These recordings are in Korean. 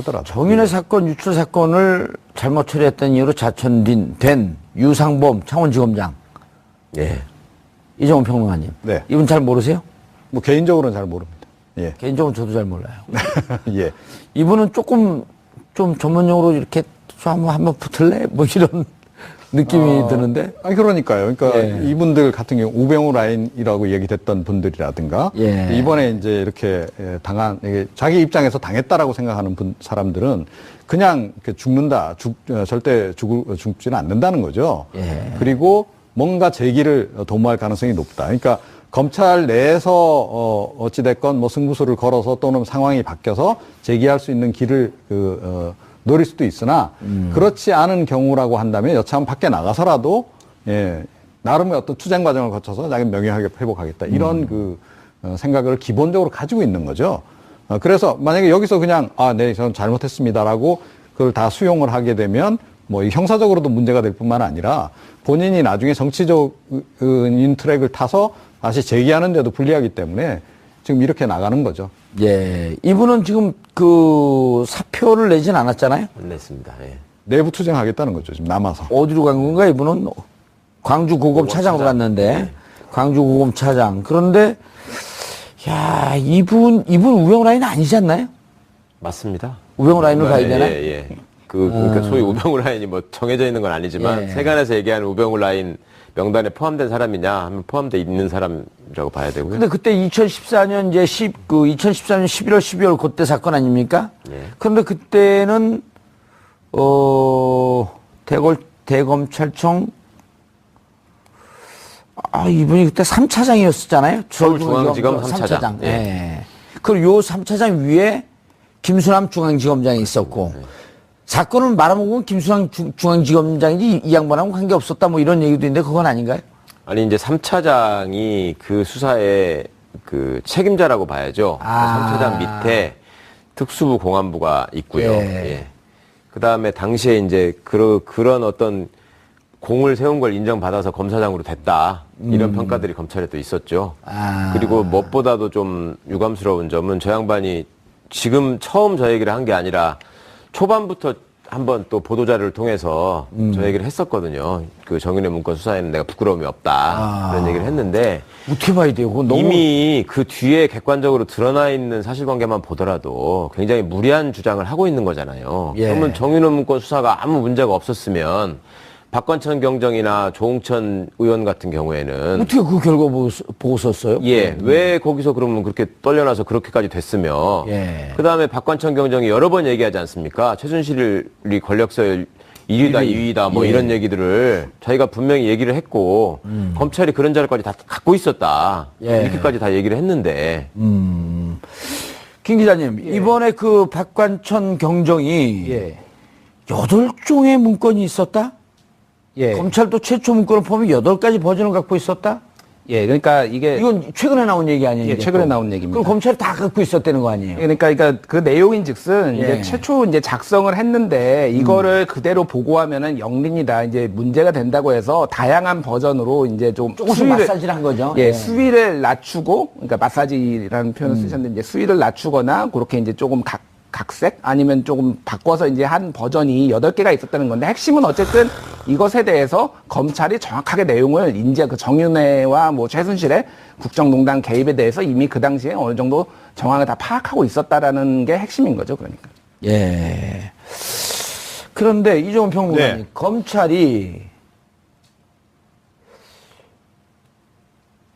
하더라고요. 정윤회 사건, 유출 사건을 잘못 처리했던 이유로 자천된 유상범 창원지검장. 예. 이정훈 평론가님. 네. 이분 잘 모르세요? 뭐 개인적으로는 잘 모릅니다. 예. 개인적으로 저도 잘 몰라요. 예. 이분은 조금 좀 전문용어로 이렇게 좀 한번 붙을래? 뭐 이런 느낌이 드는데. 아니, 그러니까요. 그러니까 예. 이분들 같은 경우 우병우 라인이라고 얘기됐던 분들이라든가 예. 이번에 이제 이렇게 이게 자기 입장에서 당했다라고 생각하는 사람들은 그냥 죽는다, 절대 죽지는 않는다는 거죠. 예. 그리고 뭔가 제기를 도모할 가능성이 높다. 그러니까 검찰 내에서 어찌됐건 뭐 승부수를 걸어서 또는 상황이 바뀌어서 제기할 수 있는 길을 노릴 수도 있으나 그렇지 않은 경우라고 한다면 여차하면 밖에 나가서라도 예, 나름의 어떤 투쟁 과정을 거쳐서 자기 명예하게 회복하겠다 이런 생각을 기본적으로 가지고 있는 거죠. 그래서 만약에 여기서 그냥 네, 저는 잘못했습니다라고 그걸 다 수용을 하게 되면 뭐 형사적으로도 문제가 될 뿐만 아니라 본인이 나중에 정치적인 트랙을 타서 다시 제기하는데도 불리하기 때문에 지금 이렇게 나가는 거죠. 예. 이분은 지금 그 사표를 내진 않았잖아요? 안 냈습니다. 예. 내부 투쟁하겠다는 거죠. 지금 남아서. 어디로 간 건가? 이분은 광주고검차장으로 갔는데. 광주고검차장. 그런데, 야, 이분 우병우 라인 아니지 않나요? 맞습니다. 우병우 라인으로 가야 되나? 예. 그러니까 소위 우병우 라인이 뭐 정해져 있는 건 아니지만 예. 세간에서 얘기하는 우병우 라인 명단에 포함된 사람이냐 하면 포함되어 있는 사람이라고 봐야 되고요. 근데 그때 2014년 2014년 11월 12월 그때 사건 아닙니까? 예. 그런데 그때는 대검찰청 이분이 그때 3차장이었었잖아요. 서울중앙지검 3차장. 예. 예. 그리고 요 3차장 위에 김수남 중앙지검장이 있었고 사건을 말아먹으면 김수남 중앙지검장이지 이 양반하고 관계 없었다 뭐 이런 얘기도 있는데 그건 아닌가요? 아니 이제 3차장이 그 수사의 그 책임자라고 봐야죠. 3차장 밑에 특수부 공안부가 있고요. 예. 그다음에 당시에 이제 그런 어떤 공을 세운 걸 인정받아서 검사장으로 됐다. 이런 평가들이 검찰에 또 있었죠. 그리고 무엇보다도 좀 유감스러운 점은 저 양반이 지금 처음 저 얘기를 한 게 아니라 초반부터 한번 또 보도자료를 통해서 저 얘기를 했었거든요. 그 정윤회 문건 수사에는 내가 부끄러움이 없다. 그런 얘기를 했는데. 어떻게 봐야 돼요? 그건 너무... 이미 그 뒤에 객관적으로 드러나 있는 사실관계만 보더라도 굉장히 무리한 주장을 하고 있는 거잖아요. 예. 그러면 정윤회 문건 수사가 아무 문제가 없었으면 박관천 경정이나 조홍천 의원 같은 경우에는 어떻게 그 결과 보고 썼어요? 예, 왜 거기서 그러면 그렇게 떨려나서 그렇게까지 됐으며 예. 그다음에 박관천 경정이 여러 번 얘기하지 않습니까? 최순실이 권력서열 1위다, 2위다 뭐 이런 얘기들을 자기가 분명히 얘기를 했고 검찰이 그런 자료까지 다 갖고 있었다. 이렇게까지 다 얘기를 했는데 김 기자님, 이번에 그 박관천 경정이 8종의 문건이 있었다? 검찰도 최초 문건을 보면 8가지 버전을 갖고 있었다? 예, 그러니까 이건 최근에 나온 얘기 아니에요? 예, 최근에 나온 얘기입니다. 그럼 검찰이 다 갖고 있었다는 거 아니에요? 그러니까 그 내용인즉슨 이제 최초 이제 작성을 했는데 이거를 그대로 보고하면은 영린이다 이제 문제가 된다고 해서 다양한 버전으로 이제 좀 조금씩 마사지를 한 거죠. 예, 수위를 낮추고 그러니까 마사지라는 표현을 쓰셨는데 이제 수위를 낮추거나 그렇게 이제 조금 각색 아니면 조금 바꿔서 이제 한 버전이 8개가 있었다는 건데 핵심은 어쨌든 이것에 대해서 검찰이 정확하게 내용을 이제 그 정윤회와 뭐 최순실의 국정농단 개입에 대해서 이미 그 당시에 어느 정도 정황을 다 파악하고 있었다라는 게 핵심인 거죠, 그러니까. 예. 그런데 이종훈 평론가님, 검찰이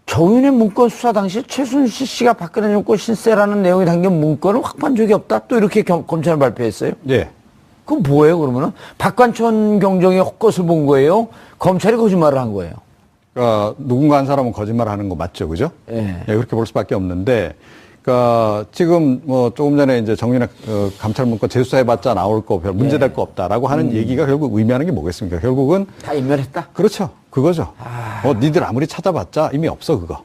정윤회 문건 수사 당시 최순실 씨가 박근혜 정권 신세라는 내용이 담긴 문건을 확보한 적이 없다. 또 이렇게 검찰은 발표했어요. 예. 그럼 뭐예요, 그러면은? 박관천 경정이 헛것을 본 거예요? 검찰이 거짓말을 한 거예요? 누군가 한 사람은 거짓말을 하는 거 맞죠, 그죠? 예. 그렇게 볼 수밖에 없는데, 지금 뭐 조금 전에 이제 정윤회 감찰 문건 재수사해봤자 나올 거 별 문제될 거 없다라고 하는 얘기가 결국 의미하는 게 뭐겠습니까? 결국은 다 인멸했다? 그렇죠, 그거죠. 니들 아무리 찾아봤자 이미 없어 그거.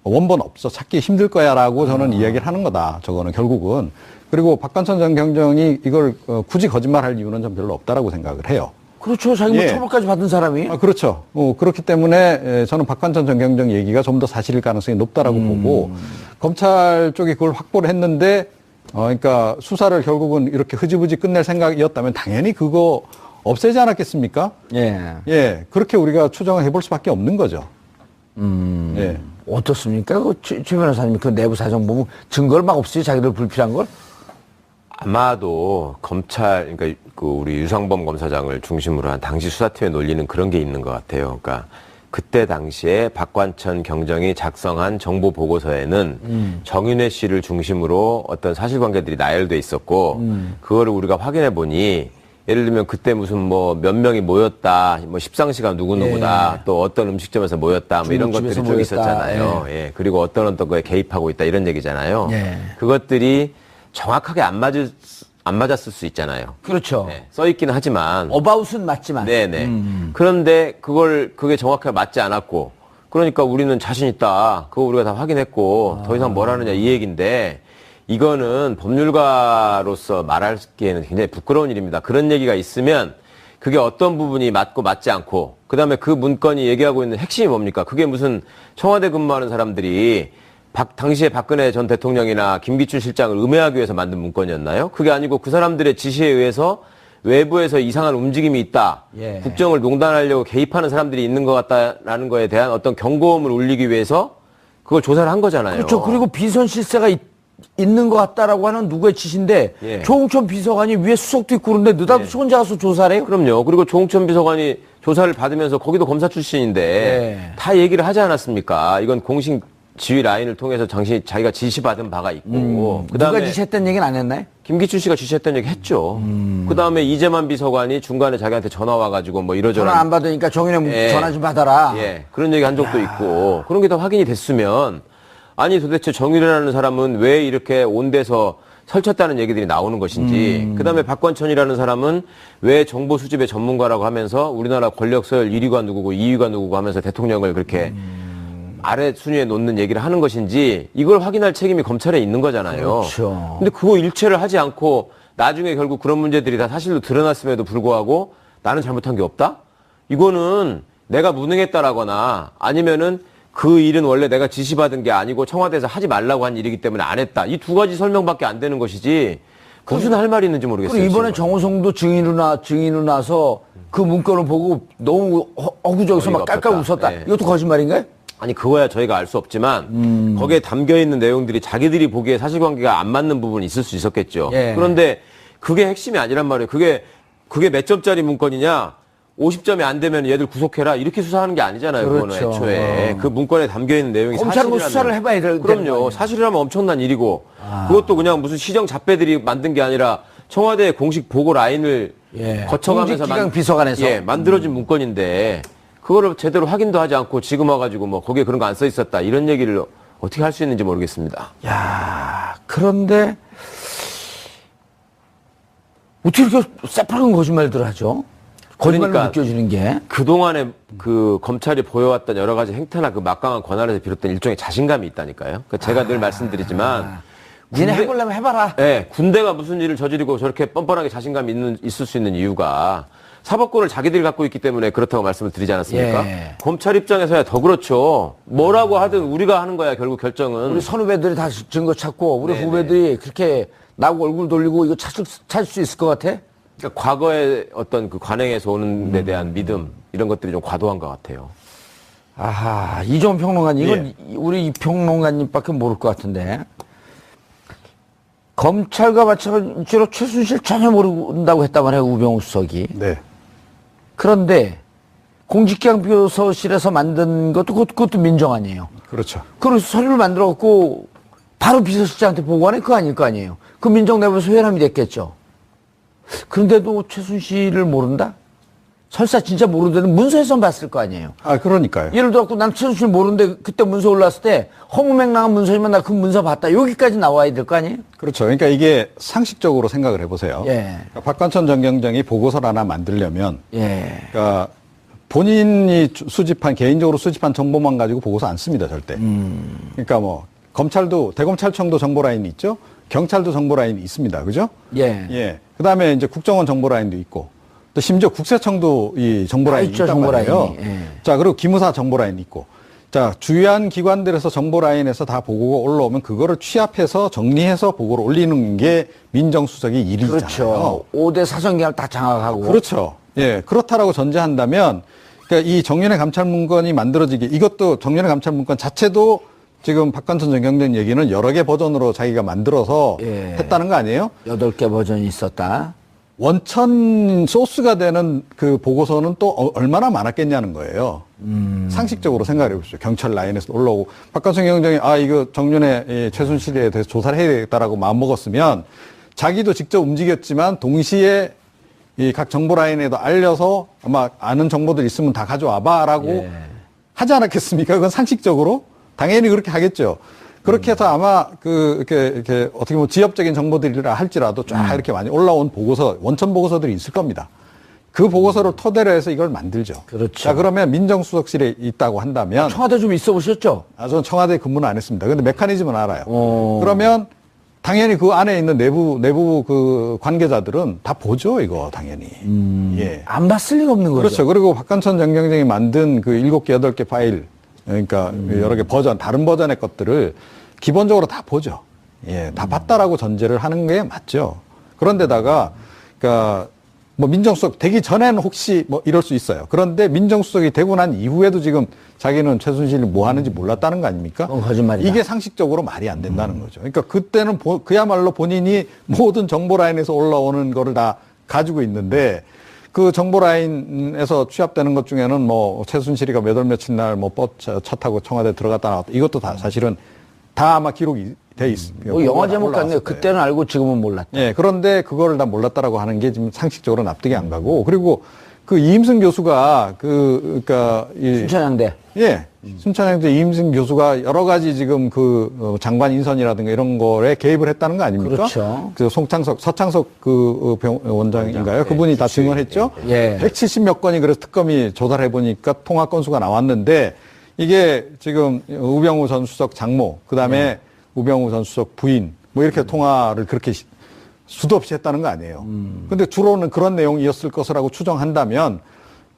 원본 없어 찾기 힘들 거야라고 저는 이야기를 하는 거다. 저거는 결국은. 그리고 박관천 전 경정이 이걸 굳이 거짓말할 이유는 전 별로 없다라고 생각을 해요. 그렇죠. 자기 뭐 처벌까지 받은 사람이. 그렇죠. 그렇기 때문에 저는 박관천 전 경정 얘기가 좀 더 사실일 가능성이 높다라고 보고 검찰 쪽이 그걸 확보를 했는데 그러니까 수사를 결국은 이렇게 흐지부지 끝낼 생각이었다면 당연히 그거 없애지 않았겠습니까? 예. 예, 그렇게 우리가 추정을 해볼 수밖에 없는 거죠. 예. 어떻습니까? 최 변호사님 그 내부 사정 보면 증거를 막 없이 자기들 불필요한 걸? 아마도 검찰, 그러니까 그 우리 유상범 검사장을 중심으로 한 당시 수사팀의 논리는 그런 게 있는 것 같아요. 그러니까 그때 당시에 박관천 경정이 작성한 정보 보고서에는 정윤회 씨를 중심으로 어떤 사실관계들이 나열돼 있었고 그거를 우리가 확인해 보니 예를 들면 그때 무슨 뭐 몇 명이 모였다, 뭐 십상시가 누구누구다, 또 어떤 음식점에서 모였다, 뭐 이런 것들이 쭉 모였다. 있었잖아요. 예. 그리고 어떤 거에 개입하고 있다 이런 얘기잖아요. 예. 그것들이 정확하게 안 맞았을 수 있잖아요. 그렇죠. 네, 써 있기는 하지만. 어바웃은 맞지만. 네네. 그런데 그게 정확하게 맞지 않았고, 그러니까 우리는 자신 있다. 그거 우리가 다 확인했고, 더 이상 뭘 하느냐 이 얘기인데, 이거는 법률가로서 말하기에는 굉장히 부끄러운 일입니다. 그런 얘기가 있으면, 그게 어떤 부분이 맞고 맞지 않고, 그 다음에 그 문건이 얘기하고 있는 핵심이 뭡니까? 그게 무슨 청와대 근무하는 사람들이 당시에 박근혜 전 대통령이나 김기춘 실장을 음해하기 위해서 만든 문건이었나요? 그게 아니고 그 사람들의 지시에 의해서 외부에서 이상한 움직임이 있다. 예. 국정을 농단하려고 개입하는 사람들이 있는 것 같다라는 거에 대한 어떤 경고음을 울리기 위해서 그걸 조사를 한 거잖아요. 그렇죠. 그리고 비선 실세가 있는 것 같다라고 하는 누구의 지시인데 예. 조홍천 비서관이 위에 수석도 있고 그런데 느닷없이 혼자 가서 조사를 해요? 그럼요. 그리고 조홍천 비서관이 조사를 받으면서 거기도 검사 출신인데 예. 다 얘기를 하지 않았습니까? 이건 공식 지휘 라인을 통해서 자기가 지시받은 바가 있고 누가 지시했다는 얘기는 안 했나요? 김기춘 씨가 지시했던 얘기 했죠. 그다음에 이재만 비서관이 중간에 자기한테 전화 와가지고 뭐 이러저러 전화 안 받으니까 정인의 예. 전화 좀 받아라. 예, 그런 얘기 한 적도 있고 그런 게 다 확인이 됐으면 아니 도대체 정일이라는 사람은 왜 이렇게 온 데서 설쳤다는 얘기들이 나오는 것인지 그다음에 박관천이라는 사람은 왜 정보 수집의 전문가라고 하면서 우리나라 권력 서열 1위가 누구고 2위가 누구고 하면서 대통령을 그렇게 아래 순위에 놓는 얘기를 하는 것인지 이걸 확인할 책임이 검찰에 있는 거잖아요. 그렇죠. 근데 그거 일체를 하지 않고 나중에 결국 그런 문제들이 다 사실로 드러났음에도 불구하고 나는 잘못한 게 없다? 이거는 내가 무능했다라거나 아니면은 그 일은 원래 내가 지시받은 게 아니고 청와대에서 하지 말라고 한 일이기 때문에 안 했다. 이 두 가지 설명밖에 안 되는 것이지 무슨 할 말이 있는지 모르겠어요. 그리고 이번에 지금. 정호성도 증인으로 나서 그 문건을 보고 너무 허구적에서 막 깔깔 어이가 없었다. 웃었다. 예. 이것도 거짓말인가요? 아니 그거야 저희가 알 수 없지만 거기에 담겨 있는 내용들이 자기들이 보기에 사실관계가 안 맞는 부분이 있을 수 있었겠죠. 예. 그런데 그게 핵심이 아니란 말이에요. 그게 몇 점짜리 문건이냐? 50점이 안 되면 얘들 구속해라 이렇게 수사하는 게 아니잖아요. 그렇죠. 그거는 애초에 그 문건에 담겨 있는 내용이 검찰은 뭐 사실이라면 수사를 해봐야 되는 거 그럼요. 아니에요? 사실이라면 엄청난 일이고 그것도 그냥 무슨 시정 잡배들이 만든 게 아니라 청와대 공식 보고 라인을 예. 거쳐가면서 공직기강 비서관에서. 예, 만들어진 문건인데 그거를 제대로 확인도 하지 않고 지금 와가지고 뭐 거기에 그런 거 안 써 있었다 이런 얘기를 어떻게 할 수 있는지 모르겠습니다. 야, 그런데 어떻게 이렇게 새파란 거짓말들 하죠? 거짓말로 그러니까 느껴지는 게. 그동안에 그 검찰이 보여왔던 여러 가지 행태나 그 막강한 권한에서 비롯된 일종의 자신감이 있다니까요. 그러니까 제가 늘 말씀드리지만 니네 해보려면 해봐라. 네, 군대가 무슨 일을 저지르고 저렇게 뻔뻔하게 자신감이 있을 수 있는 이유가 사법권을 자기들이 갖고 있기 때문에 그렇다고 말씀을 드리지 않았습니까? 예. 검찰 입장에서야 더 그렇죠. 뭐라고 하든 우리가 하는 거야 결국 결정은. 우리 선후배들이 다 증거 찾고 우리 네네. 후배들이 그렇게 나하고 얼굴 돌리고 이거 찾을 수 있을 것 같아? 그러니까 과거의 어떤 그 관행에서 오는 데 대한 믿음 이런 것들이 좀 과도한 것 같아요. 아하, 이종훈 평론가님, 이건 예. 우리 이 평론가님밖에 모를 것 같은데. 검찰과 마찬가지로 최순실 전혀 모른다고 했단 말이에요, 우병우 수석이. 네. 그런데 공직기강 비서실에서 만든 것도 그것도 민정 아니에요. 그렇죠. 그래서 서류를 만들어갖고 바로 비서실장한테 보고하는 거 아닐 거 아니에요. 그 민정 내부에서 회람이 됐겠죠. 그런데도 최순실을 모른다? 설사 진짜 모르는데는 문서에서 봤을 거 아니에요. 아, 그러니까요. 예를 들어서 난 최순실 모르는데 그때 문서 올랐을 때 허무맹랑한 문서지만 나 그 문서 봤다. 여기까지 나와야 될 거 아니에요? 그렇죠. 그러니까 이게 상식적으로 생각을 해보세요. 예. 그러니까 박관천 전 경정이 보고서를 하나 만들려면, 예. 그러니까 본인이 수집한 개인적으로 수집한 정보만 가지고 보고서 안 씁니다, 절대. 그러니까 뭐 검찰도 대검찰청도 정보 라인이 있죠. 경찰도 정보 라인이 있습니다, 그죠? 예. 예. 그다음에 이제 국정원 정보 라인도 있고, 또 심지어 국세청도 이 정보 다 라인이 있죠, 있단 정보 말이에요. 라인이. 예. 자, 그리고 기무사 정보 라인이 있고, 자, 주요한 기관들에서 정보 라인에서 다 보고가 올라오면 그거를 취합해서 정리해서 보고를 올리는 게 민정수석의 일이잖아요. 그렇죠. 5대 사정기관을 다 장악하고. 그렇죠. 예, 그렇다라고 전제한다면, 그러니까 이 정윤회 감찰문건이 만들어지게, 이것도 정윤회 감찰문건 자체도 지금 박관천 전 경정 얘기는 여러 개 버전으로 자기가 만들어서 예. 했다는 거 아니에요? 8개 버전이 있었다. 원천 소스가 되는 그 보고서는 또 얼마나 많았겠냐는 거예요. 상식적으로 생각해 보십시오. 경찰 라인에서 올라오고 박관천 경정이 이거 정윤회 최순실에 대해서 조사를 해야 되겠다라고 마음먹었으면 자기도 직접 움직였지만 동시에 이 각 정보 라인에도 알려서 아마 아는 정보들 있으면 다 가져와봐라고 예. 하지 않았겠습니까? 그건 상식적으로 당연히 그렇게 하겠죠. 그렇게 해서 아마 이렇게 어떻게 보면 지엽적인 정보들이라 할지라도 쫙 이렇게 많이 올라온 보고서, 원천 보고서들이 있을 겁니다. 그 보고서를 토대로 해서 이걸 만들죠. 그렇죠. 자, 그러면 민정수석실에 있다고 한다면. 청와대 좀 있어 보셨죠? 저는 청와대 근무는 안 했습니다. 근데 메커니즘은 알아요. 그러면 당연히 그 안에 있는 내부 그 관계자들은 다 보죠, 이거, 당연히. 예. 안 봤을 리가 없는 거죠. 그렇죠. 그리고 박관천 전 경정이 만든 그 7개, 8개 파일, 그러니까 여러 개 버전, 다른 버전의 것들을 기본적으로 다 보죠. 예, 다 봤다라고 전제를 하는 게 맞죠. 그런데다가, 그러니까 뭐 민정수석 되기 전에는 혹시 뭐 이럴 수 있어요. 그런데 민정수석이 되고 난 이후에도 지금 자기는 최순실이 뭐 하는지 몰랐다는 거 아닙니까? 거짓말이다. 이게 상식적으로 말이 안 된다는 거죠. 그러니까 그때는 그야말로 본인이 모든 정보 라인에서 올라오는 거를 다 가지고 있는데 그 정보 라인에서 취합되는 것 중에는 뭐 최순실이가 몇 월 며칠 날 뭐 차 타고 청와대 들어갔다 나왔다. 이것도 다 사실은 다 아마 기록이 돼 있습니다. 뭐 영화 제목 같네요. 그때는 알고 지금은 몰랐다. 예, 그런데 그거를 다 몰랐다라고 하는 게 지금 상식적으로 납득이 안 가고, 그리고 그 이임승 교수가 그러니까 순천향대. 예, 순천향대 이임승 교수가 여러 가지 지금 장관 인선이라든가 이런 거에 개입을 했다는 거 아닙니까? 그렇죠. 그 서창석 원장인가요? 그분이 다 증언했죠. 예. 170몇 건이 그래서 특검이 조사를 해보니까 통화 건수가 나왔는데 이게 지금 우병우 전 수석 장모, 그 다음에 우병우 전 수석 부인, 뭐 이렇게 통화를 그렇게 수도 없이 했다는 거 아니에요. 근데 주로는 그런 내용이었을 것이라고 추정한다면,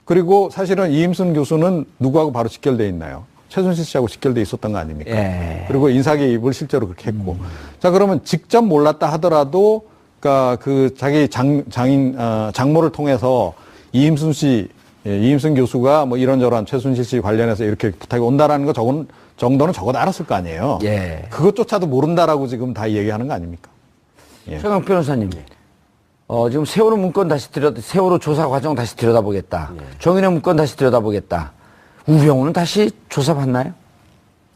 그리고 사실은 이임순 교수는 누구하고 바로 직결돼 있나요? 최순실 씨하고 직결돼 있었던 거 아닙니까? 예. 그리고 인사 개입을 실제로 그렇게 했고. 자, 그러면 직접 몰랐다 하더라도, 그러니까 그 자기 장모를 통해서 이임순 씨, 이임순 교수가 뭐 이런저런 최순실 씨 관련해서 이렇게 부탁이 온다라는 거 정도는 적어도 알았을 거 아니에요. 예. 그것조차도 모른다라고 지금 다 얘기하는 거 아닙니까? 예. 최강 변호사님. 지금 세월호 문건 세월호 조사 과정 다시 들여다보겠다. 정윤회 문건 다시 들여다보겠다. 우병우는 다시 조사받나요?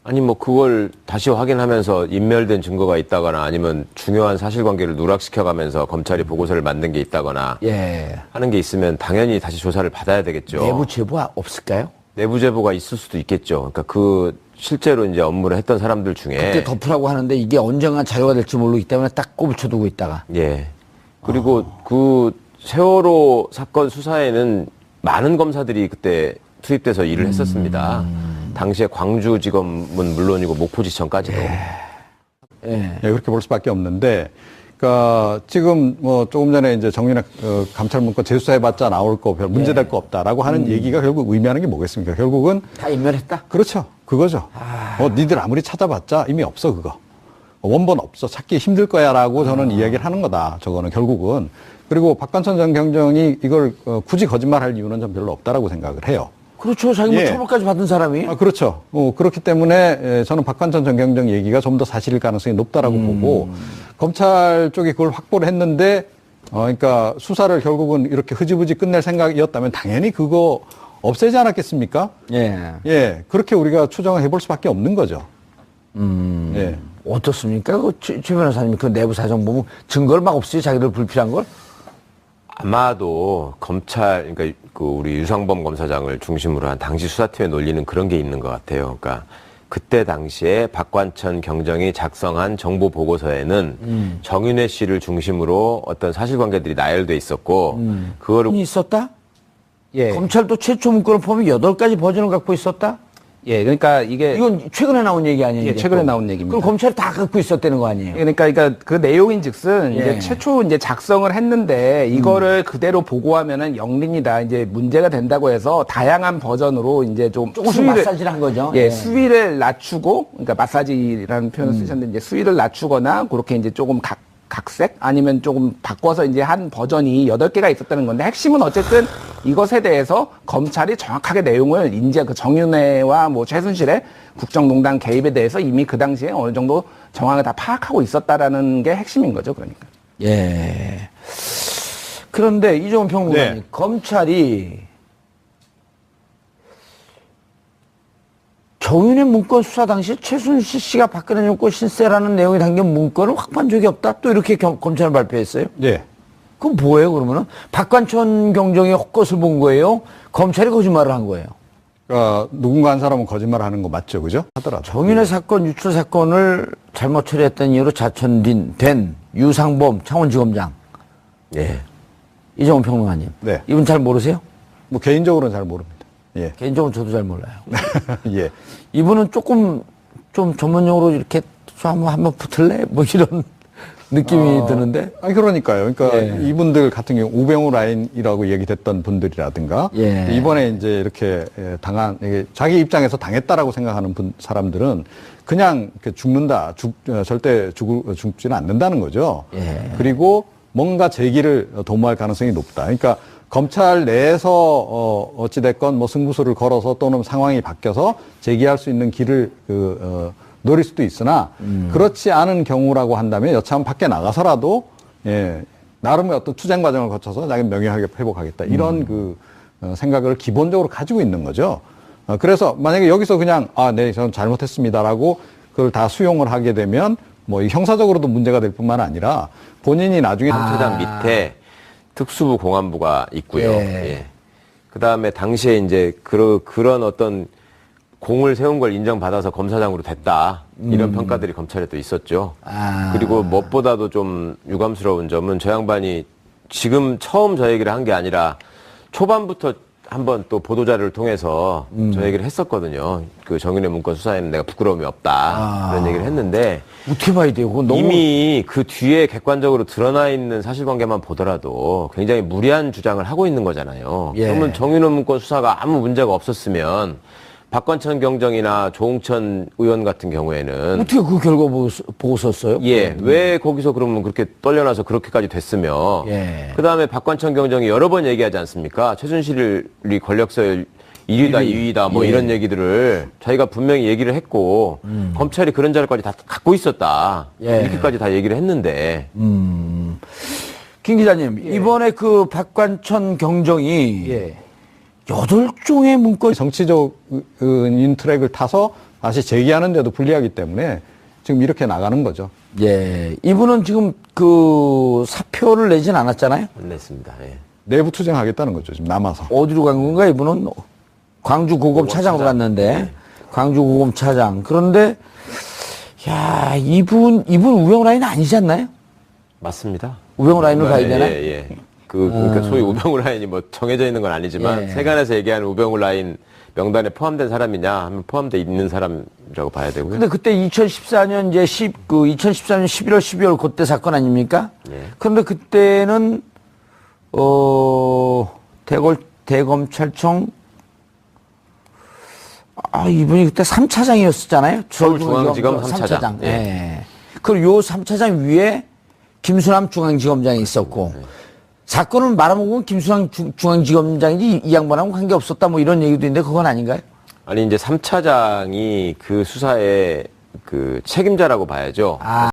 아니 뭐 그걸 다시 확인하면서 인멸된 증거가 있다거나 아니면 중요한 사실관계를 누락시켜가면서 검찰이 보고서를 만든 게 있다거나 예. 하는 게 있으면 당연히 다시 조사를 받아야 되겠죠. 내부 제보가 없을까요? 내부 제보가 있을 수도 있겠죠. 그러니까 실제로 이제 업무를 했던 사람들 중에 그때 덮으라고 하는데 이게 언젠가 자료가 될지 모르기 때문에 딱 꼽쳐두고 있다가. 예. 그리고 그 세월호 사건 수사에는 많은 검사들이 그때 투입돼서 일을 했었습니다. 당시에 광주지검은 물론이고 목포지청까지도. 예. 예, 그렇게 볼 수밖에 없는데, 그러니까 지금 뭐 조금 전에 이제 정윤회 감찰문건 재수사해봤자 나올 거 별 문제될 거 없다라고 하는 얘기가 결국 의미하는 게 뭐겠습니까? 결국은 다 인멸했다? 그렇죠, 그거죠. 니들 아무리 찾아봤자 이미 없어 그거. 원본 없어, 찾기 힘들 거야라고 저는 이야기를 하는 거다. 저거는 결국은. 그리고 박관천 전 경정이 이걸 굳이 거짓말할 이유는 전 별로 없다라고 생각을 해요. 그렇죠. 자기 뭐 예. 처벌까지 받은 사람이. 그렇죠. 그렇기 때문에 저는 박관천 전 경정 얘기가 좀 더 사실일 가능성이 높다라고 보고, 검찰 쪽이 그걸 확보를 했는데, 그러니까 수사를 결국은 이렇게 흐지부지 끝낼 생각이었다면 당연히 그거 없애지 않았겠습니까? 예. 예, 그렇게 우리가 추정을 해볼 수밖에 없는 거죠. 예. 어떻습니까? 최 변호사님 그 내부 사정 보면 증거를 막 없이 자기들 불필요한 걸? 아마도 검찰, 그러니까 그 우리 유상범 검사장을 중심으로 한 당시 수사팀의 논리는 그런 게 있는 것 같아요. 그러니까 그때 당시에 박관천 경정이 작성한 정보 보고서에는 정윤회 씨를 중심으로 어떤 사실관계들이 나열돼 있었고 그거를 있었다? 예. 검찰도 최초 문건을 포함해 8가지 버전을 갖고 있었다? 예, 그러니까 이게 이건 최근에 나온 얘기 아니에요? 예, 이게 최근에 또? 나온 얘기입니다. 그럼 검찰이 다 갖고 있었다는 거 아니에요? 그러니까 그 내용인즉슨 예. 이제 최초 이제 작성을 했는데 이거를 그대로 보고하면은 영린이다 이제 문제가 된다고 해서 다양한 버전으로 이제 좀 조금씩 마사지를 한 거죠. 예, 예. 수위를 낮추고 그러니까 이라는 표현을 쓰셨는데 이제 수위를 낮추거나 그렇게 이제 조금 각색 아니면 조금 바꿔서 이제 한 버전이 8개가 있었다는 건데 핵심은 어쨌든 이것에 대해서 검찰이 정확하게 내용을 이제 그 정윤회와 뭐 최순실의 국정농단 개입에 대해서 이미 그 당시에 어느 정도 정황을 다 파악하고 있었다라는 게 핵심인 거죠, 그러니까. 예. 그런데 이종훈 평론가님, 네. 검찰이 정윤회 문건 수사 당시 최순실 씨가 박근혜 정권 신세라는 내용이 담긴 문건을 확보한 적이 없다. 또 이렇게 검찰은 발표했어요. 예. 그럼 뭐예요, 그러면은? 박관천 경정이 헛것을 본 거예요? 검찰이 거짓말을 한 거예요? 누군가 한 사람은 거짓말하는 거 맞죠, 그죠? 하더라도. 정윤회 사건, 유출 사건을 잘못 처리했던 이유로 자천된 유상범 창원지검장. 예. 이종훈 평론가님. 네. 이분 잘 모르세요? 뭐 개인적으로는 잘 모릅니다. 예. 개인적으로 저도 잘 몰라요. 예. 이분은 조금 좀 전문용어로 이렇게 좀 한번 붙을래? 뭐 이런 느낌이 드는데. 아니 그러니까요. 그러니까 예. 이분들 같은 경우 우병우 라인이라고 얘기됐던 분들이라든가 예. 이번에 이제 이렇게 이게 자기 입장에서 당했다라고 생각하는 사람들은 그냥 죽는다, 절대 죽지는 않는다는 거죠. 예. 그리고 뭔가 재기를 도모할 가능성이 높다. 그러니까 검찰 내에서 어찌됐건 뭐 승부수를 걸어서 또는 상황이 바뀌어서 재기할 수 있는 길을 노릴 수도 있으나 그렇지 않은 경우라고 한다면 여차하면 밖에 나가서라도 예, 나름의 어떤 투쟁 과정을 거쳐서 자기 명예하게 회복하겠다 이런 생각을 기본적으로 가지고 있는 거죠. 그래서 만약에 여기서 그냥 네, 저는 잘못했습니다라고 그걸 다 수용을 하게 되면 뭐 형사적으로도 문제가 될 뿐만 아니라 본인이 나중에 청체장 밑에 특수부 공안부가 있고요. 예. 예. 그 다음에 당시에 이제 그런 어떤 공을 세운 걸 인정받아서 검사장으로 됐다. 이런 평가들이 검찰에 또 있었죠. 그리고 무엇보다도 좀 유감스러운 점은 저 양반이 지금 처음 저 얘기를 한 게 아니라 초반부터 한번 또 보도자료를 통해서 저 얘기를 했었거든요. 그 정윤회 문건 수사에는 내가 부끄러움이 없다. 그런 얘기를 했는데 어떻게 봐야 돼요? 그건 너무. 이미 그 뒤에 객관적으로 드러나 있는 사실관계만 보더라도 굉장히 무리한 주장을 하고 있는 거잖아요. 예. 그러면 정윤회 문건 수사가 아무 문제가 없었으면 박관천 경정이나 조홍천 의원 같은 경우에는 어떻게 그 결과 보고 썼어요? 예, 왜 거기서 그러면 그렇게 떨려나서 그렇게까지 됐으며 예. 그 다음에 박관천 경정이 여러 번 얘기하지 않습니까? 최순실이 권력서열 1위다, 2위다, 뭐 예. 이런 얘기들을 자기가 분명히 얘기를 했고, 검찰이 그런 자료까지 다 갖고 있었다. 예. 이렇게까지 다 얘기를 했는데. 김 기자님, 이번에 그 박관천 경정이 예. 8종의 문건. 정치적인 트랙을 타서 다시 재기하는데도 불리하기 때문에 지금 이렇게 나가는 거죠. 예. 이분은 지금 그 사표를 내진 않았잖아요? 안 냈습니다. 예. 내부 투쟁하겠다는 거죠. 지금 남아서. 어디로 간 건가, 이분은? 광주 고검 차장으로 갔는데. 광주 고검 차장. 그런데, 야, 이분 우병우 라인 아니지 않나요? 맞습니다. 우병우 라인으로 가야 되나? 예, 예. 그러니까 소위 우병우 라인이 뭐 정해져 있는 건 아니지만 예. 세간에서 얘기하는 우병우 라인 명단에 포함된 사람이냐 하면 포함되어 있는 사람이라고 봐야 되고요. 근데 그때 2014년 이제 2014년 11월 12월 그때 사건 아닙니까? 예. 그런데 그때는 대검찰청 이분이 그때 3차장이었었잖아요. 서울중앙지검 3차장. 예. 그리고 요 3차장 위에 김수남 중앙지검장이 있었고 사건을 말아먹으면 김수남 중앙지검장이지 이 양반하고 관계 없었다 뭐 이런 얘기도 있는데 그건 아닌가요? 아니 이제 3차장이 그 수사의 그 책임자라고 봐야죠.